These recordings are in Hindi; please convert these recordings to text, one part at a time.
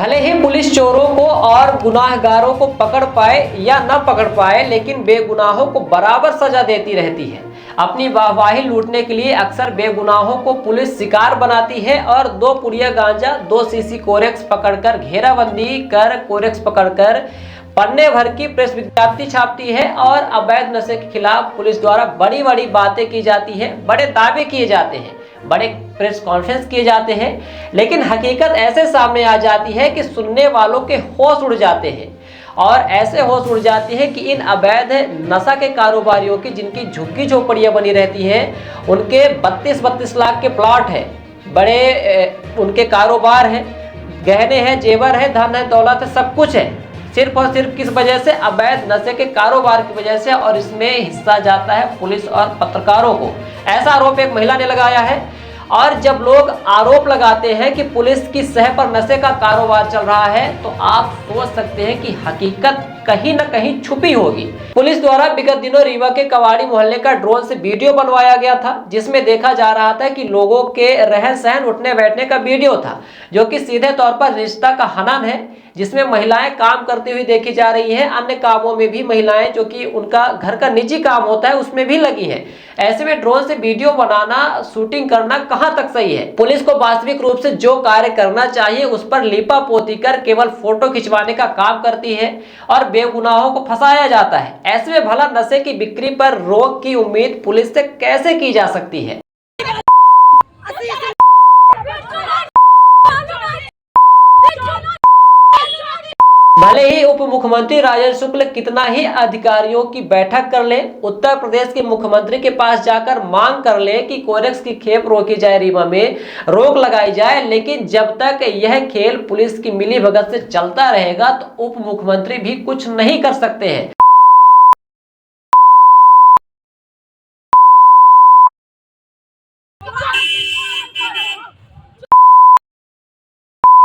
भले ही पुलिस चोरों को और गुनाहगारों को पकड़ पाए या न पकड़ पाए, लेकिन बेगुनाहों को बराबर सजा देती रहती है। अपनी वाहवाही लूटने के लिए अक्सर बेगुनाहों को पुलिस शिकार बनाती है और 2 पुड़िया गांजा, 2 सीसी कोरेक्स पकड़कर घेराबंदी कर कोरेक्स पकड़कर पन्ने भर की प्रेस विज्ञप्ति छापती है और अवैध नशे के खिलाफ पुलिस द्वारा बड़ी बड़ी बातें की जाती है, बड़े दावे किए जाते हैं, बड़े प्रेस कॉन्फ्रेंस किए जाते हैं, लेकिन हकीकत ऐसे सामने आ जाती है कि सुनने वालों के होश उड़ जाते हैं। और ऐसे होश उड़ जाती है कि इन अवैध नशा के कारोबारियों की, जिनकी झुग्गी झोपड़ियाँ बनी रहती हैं, उनके 32-32 लाख के प्लॉट है, बड़े उनके कारोबार है, गहने हैं, जेवर है, धन है, दौलत है, सब कुछ है, सिर्फ और सिर्फ किस वजह से? अवैध नशे के कारोबार की वजह से। और इसमें हिस्सा जाता है पुलिस और पत्रकारों को। ऐसा आरोप एक महिला ने लगाया है। और जब लोग आरोप लगाते हैं कि पुलिस की सह पर नशे का कारोबार चल रहा है, तो आप सोच सकते हैं कि हकीकत कहीं न कहीं छुपी होगी। पुलिस द्वारा विगत दिनों रीवा के कवाड़ी मोहल्ले का ड्रोन से वीडियो बनवाया गया था, जिसमें देखा जा रहा था कि लोगों के रहन सहन, उठने बैठने का वीडियो था, जो कि सीधे तौर पर रिश्ता का हनन है, जिसमें महिलाएं काम करती हुई देखी जा रही हैं। अन्य कामों में भी महिलाएं, जो कि उनका घर का निजी काम होता है, उसमें भी लगी हैं। ऐसे में ड्रोन से वीडियो बनाना, शूटिंग करना कहां तक सही है? पुलिस को वास्तविक रूप से जो कार्य करना चाहिए उस पर लीपा पोती कर केवल फोटो खिंचवाने का काम करती है और बेगुनाहों को फंसाया जाता है। ऐसे में भला नशे की बिक्री पर रोक की उम्मीद पुलिस से कैसे की जा सकती है? भले ही उप मुख्यमंत्री राजेंद्र शुक्ल कितना ही अधिकारियों की बैठक कर ले, उत्तर प्रदेश के मुख्यमंत्री के पास जाकर मांग कर ले कि कोरेक्स की खेप रोकी जाए, रीवा में रोक लगाई जाए, लेकिन जब तक यह खेल पुलिस की मिलीभगत से चलता रहेगा तो उप मुख्यमंत्री भी कुछ नहीं कर सकते हैं।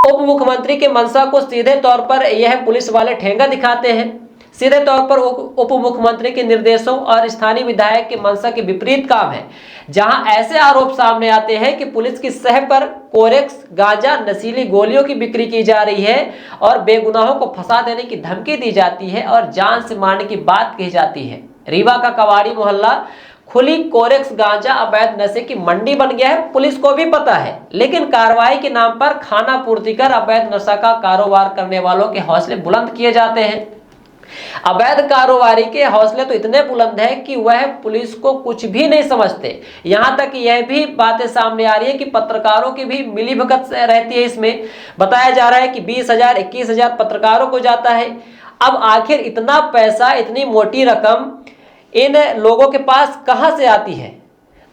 उप मुख्यमंत्री के मंशा को सीधे तौर पर यह पुलिस वाले ठेंगा दिखाते हैं। सीधे तौर पर उप मुख्यमंत्री के निर्देशों और स्थानीय विधायक के मंशा के विपरीत काम है, जहां ऐसे आरोप सामने आते हैं कि पुलिस की सह पर कोरेक्स, गांजा, नशीली गोलियों की बिक्री की जा रही है और बेगुनाहों को फंसा देने की धमकी दी जाती है और जान से मारने की बात कही जाती है। रीवा का कवाड़ी मोहल्ला खुली कोरेक्स, गांजा, अवैध नशे की मंडी बन गया है, पुलिस को भी पता है, लेकिन कार्रवाई के नाम पर खाना पूर्ति कर अवैध नशा का कारोबार करने वालों के हौसले बुलंद किए जाते हैं। अवैध कारोबारी के हौसले तो इतने बुलंद है कि वह पुलिस को कुछ भी नहीं समझते। यहां तक यह भी बातें सामने आ रही है कि पत्रकारों की भी मिलीभगत रहती है। इसमें बताया जा रहा है कि 20,000, 21,000 पत्रकारों को जाता है। अब आखिर इतना पैसा, इतनी मोटी रकम इन लोगों के पास कहां से आती है?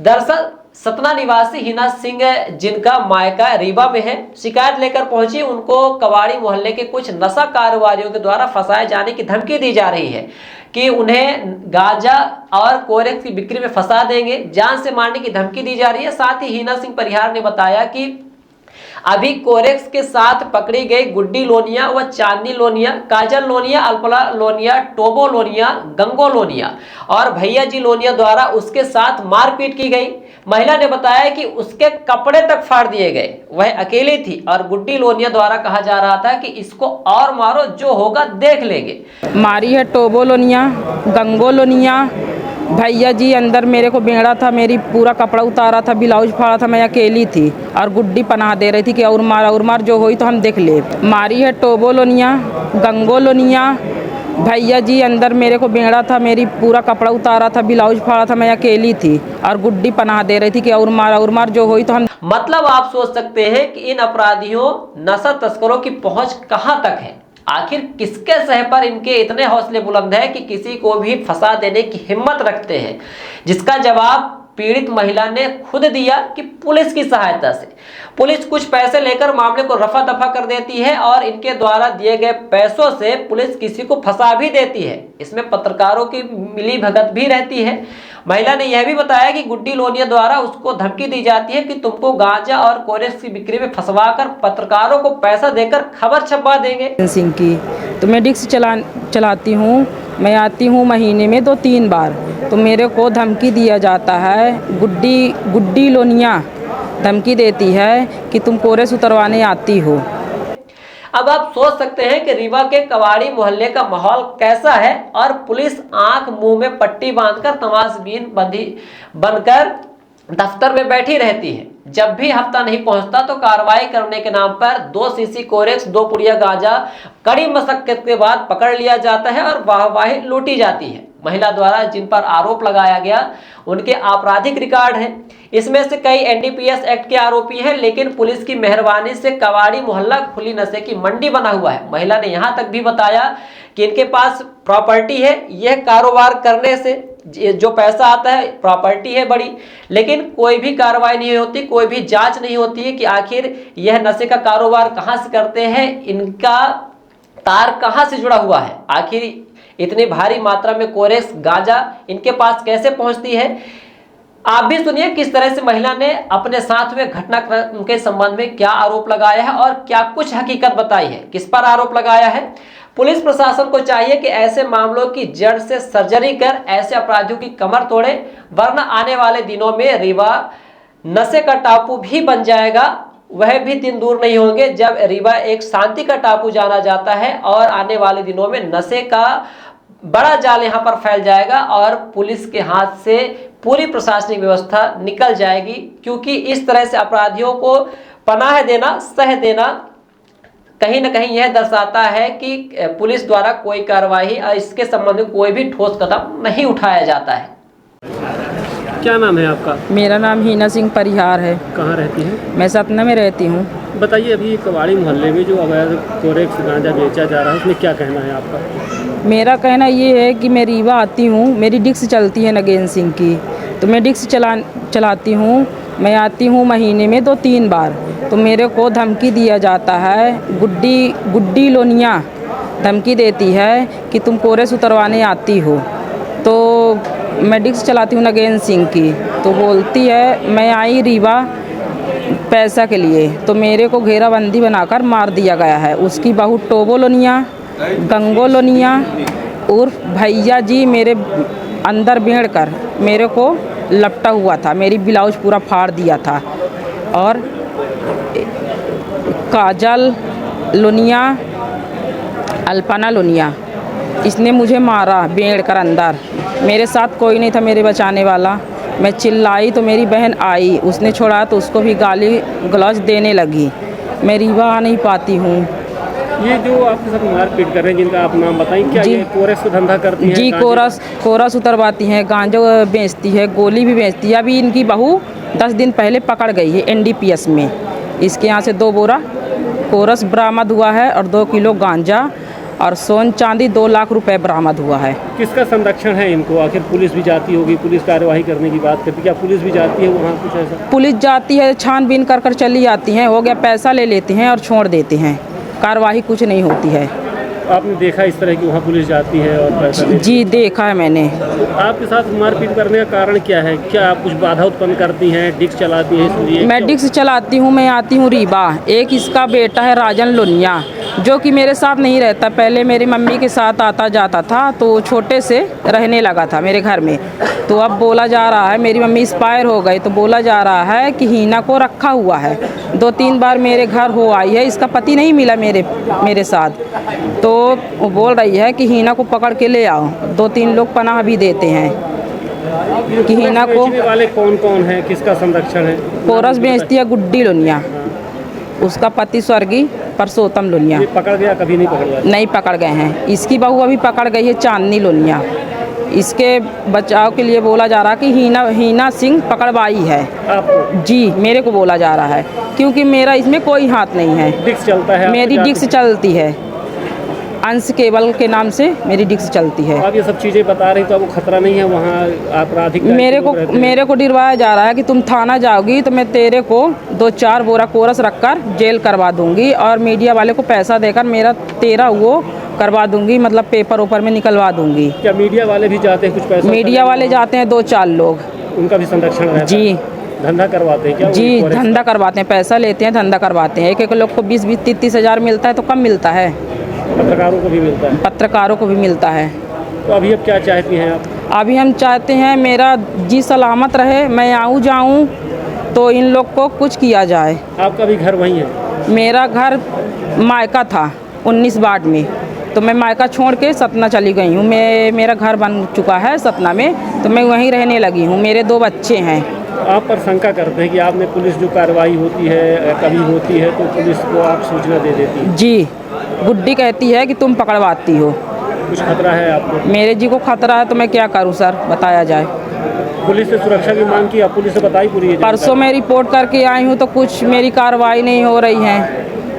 दरअसल सतना निवासी हिना सिंह, जिनका मायका रीवा में है, शिकायत लेकर पहुंची। उनको कवाड़ी मोहल्ले के कुछ नशा कारोबारियों के द्वारा फंसाए जाने की धमकी दी जा रही है कि उन्हें गांजा और कोरेक्स की बिक्री में फंसा देंगे, जान से मारने की धमकी दी जा रही है। साथ ही हिना सिंह परिहार ने बताया कि अभी कोरेक्स के साथ पकड़ी गई गुड्डी लोनिया व चांदनी लोनिया, काजल लोनिया, अल्पला लोनिया, टोबो लोनिया, गंगो लोनिया और भैया जी लोनिया द्वारा उसके साथ मारपीट की गई। महिला ने बताया कि उसके कपड़े तक फाड़ दिए गए, वह अकेली थी और गुड्डी लोनिया द्वारा कहा जा रहा था कि इसको और मारो, जो होगा देख लेंगे। मारी है टोबो लोनिया, गंगो लोनिया, भैया जी अंदर मेरे को बेड़ा था, मेरी पूरा कपड़ा उतारा था, ब्लाउज फाड़ा था, मैं अकेली थी और गुड्डी पनाह दे रही थी कि और मार जो हुई तो हम देख ले। मारी है टोबो लोनिया, गंगो लोनिया, भैया जी अंदर मेरे को बेड़ा था, मेरी पूरा कपड़ा उतारा था, ब्लाउज फाड़ा था, मैं अकेली थी और गुड्डी पनाह दे रही थी कि और मार जो हुई तो हम। मतलब आप सोच सकते हैं कि इन अपराधियों, नशा तस्करों की पहुंच कहां तक है। आखिर किसके सह पर इनके इतने हौसले बुलंद है कि किसी को भी फंसा देने की हिम्मत रखते हैं, जिसका जवाब पीड़ित महिला ने खुद दिया कि पुलिस की सहायता से। पुलिस कुछ पैसे लेकर मामले को रफा दफा कर देती है और इनके द्वारा दिए गए पैसों से पुलिस किसी को फंसा भी देती है। इसमें पत्रकारों की मिलीभगत भी रहती है। महिला ने यह भी बताया कि गुड्डी लोनिया द्वारा उसको धमकी दी जाती है कि तुमको गांजा और कोरेक्स की बिक्री में फंसवाकर पत्रकारों को पैसा देकर खबर छपवा देंगे। सिंह की तो मैं डिक्स चलाती हूँ, मैं आती हूँ महीने में 2-3 बार, तो मेरे को धमकी दिया जाता है, गुड्डी लोनिया धमकी देती है कि तुम कोरेक्स उतरवाने आती हो। अब आप सोच सकते हैं कि रीवा के कवाड़ी मोहल्ले का माहौल कैसा है और पुलिस आंख मुंह में पट्टी बांधकर तमाशबीन बनकर दफ्तर में बैठी रहती है। जब भी हफ्ता नहीं पहुंचता तो कार्रवाई करने के नाम पर 2 सीसी कोरेक्स 2 पुड़िया गांजा कड़ी मशक्कत के बाद पकड़ लिया जाता है और वाहवाही लूटी जाती है। महिला द्वारा जिन पर आरोप लगाया गया उनके आपराधिक रिकॉर्ड है। इसमें से कई एनडीपीएस एक्ट के आरोपी हैं, लेकिन पुलिस की मेहरबानी से कवाड़ी मोहल्ला खुली नशे की मंडी बना हुआ है। महिला ने यहां तक भी बताया कि इनके पास प्रॉपर्टी है, यह कारोबार करने से जो पैसा आता है प्रॉपर्टी है बड़ी, लेकिन कोई भी कार्रवाई नहीं होती, कोई भी जांच नहीं होती है कि आखिर यह नशे का कारोबार कहां से करते हैं, इनका तार कहां से जुड़ा हुआ है, आखिर इतनी भारी मात्रा में कोरेक्स गांजा इनके पास कैसे पहुंचती है। आप भी सुनिए किस तरह से महिला ने अपने साथ में घटनाक्रम के संबंध में क्या आरोप लगाया है और क्या कुछ हकीकत बताई है, किस पर आरोप लगाया है। पुलिस प्रशासन को चाहिए कि ऐसे मामलों की जड़ से सर्जरी कर ऐसे अपराधियों की कमर तोड़े, वरना आने वाले दिनों में रीवा नशे का टापू भी बन जाएगा। वह भी दिन दूर नहीं होंगे जब रीवा एक शांति का टापू जाना जाता है और आने वाले दिनों में नशे का बड़ा जाल यहां पर फैल जाएगा और पुलिस के हाथ से पूरी प्रशासनिक व्यवस्था निकल जाएगी, क्योंकि इस तरह से अपराधियों को पनाह देना, सह देना कहीं ना कहीं यह दर्शाता है कि पुलिस द्वारा कोई कार्रवाई और इसके संबंध में कोई भी ठोस कदम नहीं उठाया जाता है। क्या नाम है आपका? मेरा नाम हीना सिंह परिहार है। कहाँ रहती हैं? मैं सतना में रहती हूँ। बताइए, अभी कवाड़ी मोहल्ले में जो अवैध कोरेक्स गांजा बेचा जा रहा है उसमें क्या कहना है आपका? मेरा कहना ये है कि मैं रीवा आती हूँ, मेरी डिक्स चलती है नगेन सिंह की, तो मैं डिक्स चलाती हूँ। मैं आती हूँ महीने में 2-3 बार, तो मेरे को धमकी दिया जाता है, गुड्डी लोनिया धमकी देती है कि तुम कोरेक्स उतरवाने आती हो। तो मैं डिक्स चलाती हूँ नगेन सिंह की, तो बोलती है मैं आई रीवा पैसा के लिए, तो मेरे को घेराबंदी बनाकर मार दिया गया है। उसकी बहू टोबो लोनिया, गंगो लोनिया उर्फ भैया जी मेरे अंदर भेड़ कर मेरे को लपटा हुआ था, मेरी ब्लाउज पूरा फाड़ दिया था। और काजल लोनिया, अल्पना लोनिया, इसने मुझे मारा भेड़ कर अंदर। मेरे साथ कोई नहीं था मेरे बचाने वाला। मैं चिल्लाई तो मेरी बहन आई, उसने छोड़ा तो उसको भी गाली गलौज देने लगी। मैं रीवा आ नहीं पाती हूँ। ये जो आपके साथ मारपीट कर रहे हैं जिनका आप नाम बताएं, क्या ये कोरेक्स का धंधा करती हैं? जी, कोरस उतरवाती हैं, गांजा बेचती है, गोली भी बेचती है। अभी इनकी बहू 10 दिन पहले पकड़ गई है एनडीपीएस में। इसके यहाँ से 2 बोरा कोरस बरामद हुआ है और 2 किलो गांजा और सोन चांदी 2 लाख रुपए बरामद हुआ है। किसका संरक्षण है इनको? आखिर पुलिस भी जाती होगी, पुलिस कार्यवाही करने की बात करती है, क्या पुलिस भी जाती है वहाँ? कुछ ऐसा पुलिस जाती है, छानबीन कर चली आती हैं, हो गया पैसा ले लेती हैं और छोड़ देते हैं, कार्रवाई कुछ नहीं होती है। आपने देखा इस तरह की वहाँ पुलिस जाती है और पैसा लेती है? जी देखा है मैंने। आपके साथ मारपीट करने का कारण क्या है? क्या आप कुछ बाधा उत्पन्न करती हैं, डिक्स चलाती हैं इसलिए? मैं डिक्स चलाती हूँ, मैं आती हूँ रीवा। एक इसका बेटा है राजन लोनिया, जो कि मेरे साथ नहीं रहता, पहले मेरी मम्मी के साथ आता जाता था, तो छोटे से रहने लगा था मेरे घर में। तो अब बोला जा रहा है मेरी मम्मी एक्सपायर हो गई, तो बोला जा रहा है कि हीना को रखा हुआ है। 2-3 बार मेरे घर हो आई है, इसका पति नहीं मिला मेरे साथ, तो वो बोल रही है कि हीना को पकड़ के ले आओ। 2-3 लोग पनाह भी देते हैं कि हीना को। वाले कौन कौन है, किसका संरक्षण है? कोरस बेचती है गुड्डी लोनिया, उसका पति स्वर्गीय परसोत्तम लोनिया। पकड़ गया? कभी नहीं पकड़ गया? नहीं पकड़ गए हैं। इसकी बहू अभी पकड़ गई है चांदनी लोनिया। इसके बचाव के लिए बोला जा रहा है कि हीना सिंह पकड़वाई है आपको? जी, मेरे को बोला जा रहा है, क्योंकि मेरा इसमें कोई हाथ नहीं है। डिक्स चलता है? मेरी डिक्स चलती है, अंश केबल के नाम से मेरी डिक्स चलती है। आप ये सब चीज़ें बता रही, तो अब वो खतरा नहीं है वहाँ आपराधिक? मेरे को डरवाया जा रहा है कि तुम थाना जाओगी तो मैं तेरे को 2-4 बोरा कोरस रखकर जेल करवा दूंगी और मीडिया वाले को पैसा देकर मेरा 13 वो करवा दूंगी, मतलब पेपर ऊपर में निकलवा दूंगी। क्या मीडिया वाले भी जाते हैं? कुछ पैसा मीडिया वाले जाते हैं 2-4 लोग, उनका भी संरक्षण रहता है? जी धंधा करवाते हैं क्या? जी, धंधा करवाते हैं, पैसा लेते हैं, धंधा करवाते हैं। एक लोग को 20-30 हज़ार मिलता है, तो कम मिलता है। पत्रकारों को भी मिलता है? पत्रकारों को भी मिलता है। तो अभी अब क्या चाहती हैं आप? अभी हम चाहते हैं मेरा जी सलामत रहे, मैं आऊँ जाऊँ तो इन लोग को कुछ किया जाए। आपका भी घर वहीं है? मेरा घर मायका था 19 वार्ड में, तो मैं मायका छोड़ के सतना चली गई हूँ। मेरा घर बन चुका है सतना में, तो मैं वहीं रहने लगी हूँ। मेरे 2 बच्चे हैं। आप पर शंका करते हैं कि आपने पुलिस जो कार्रवाई होती है कभी होती है तो पुलिस को आप सूचना दे देती है। जी, गुड्डी कहती है कि तुम पकड़वाती हो। कुछ खतरा है आपको? मेरे जी को खतरा है तो मैं क्या करूँ सर, बताया जाए। पुलिस से सुरक्षा की मांग की, आप पुलिस से बताई पूरी है? परसों मैं रिपोर्ट करके आई हूँ तो कुछ मेरी कार्रवाई नहीं हो रही है।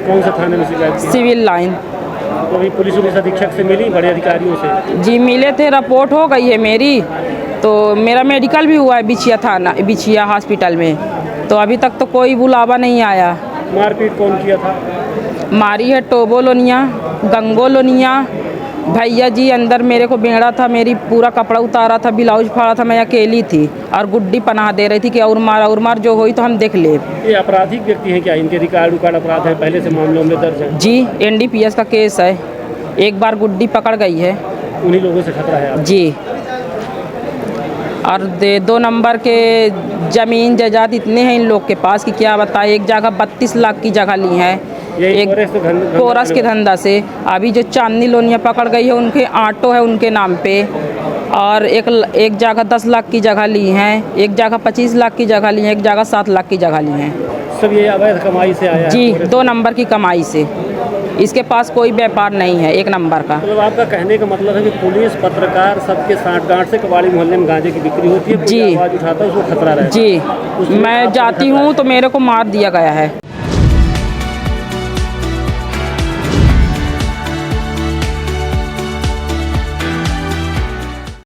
कौन सा थाने में शिकायत की? Civil line. तो अभी पुलिस अधीक्षक से मिली, बड़े अधिकारियों से? जी मिले थे, रिपोर्ट हो गई है मेरी, तो मेरा मेडिकल भी हुआ है बिछिया थाना, बिछिया हॉस्पिटल में, तो अभी तक तो कोई बुलावा नहीं आया। मारपीट कौन किया था? मारी है टोबो लोनिया, गंगो लोनिया। भैया जी अंदर मेरे को बेड़ा था, मेरी पूरा कपड़ा उतारा था, ब्लाउज फाड़ा था, मैं अकेली थी और गुड्डी पनाह दे रही थी कि और मार जो हुई तो हम देख ले। ये आपराधिक व्यक्ति हैं क्या? इनके रिकॉर्ड अपराध है पहले से मामलों में दर्ज है? जी NDPS का केस है, एक बार गुड्डी पकड़ गई है। उन्हीं लोगों से खतरा है आपको? जी, और 2 नंबर के ज़मीन जायदाद इतने हैं इन लोग के पास कि क्या बताए। एक जगह 32 लाख की जगह ली है, एक कोरस के धंधा से। अभी जो चांदनी लोनिया पकड़ गई है उनके ऑटो है उनके नाम पे, और एक जगह 10 लाख की जगह ली हैं, एक जगह 25 लाख की जगह ली है, एक जगह 7 लाख की जगह ली हैं। सब ये अवैध कमाई से आया है? जी, 2 नंबर की कमाई से। इसके पास कोई व्यापार नहीं है 1 नंबर का। मतलब आपका कहने का मतलब है कि पुलिस, पत्रकार सबके साठ-गांठ से कबाड़ी मोहल्ले में गांजे की बिक्री होती है, जी, आवाज़ उठाता है उसको खतरा रहता है। जी, मैं जाती हूँ तो मेरे को मार दिया गया है।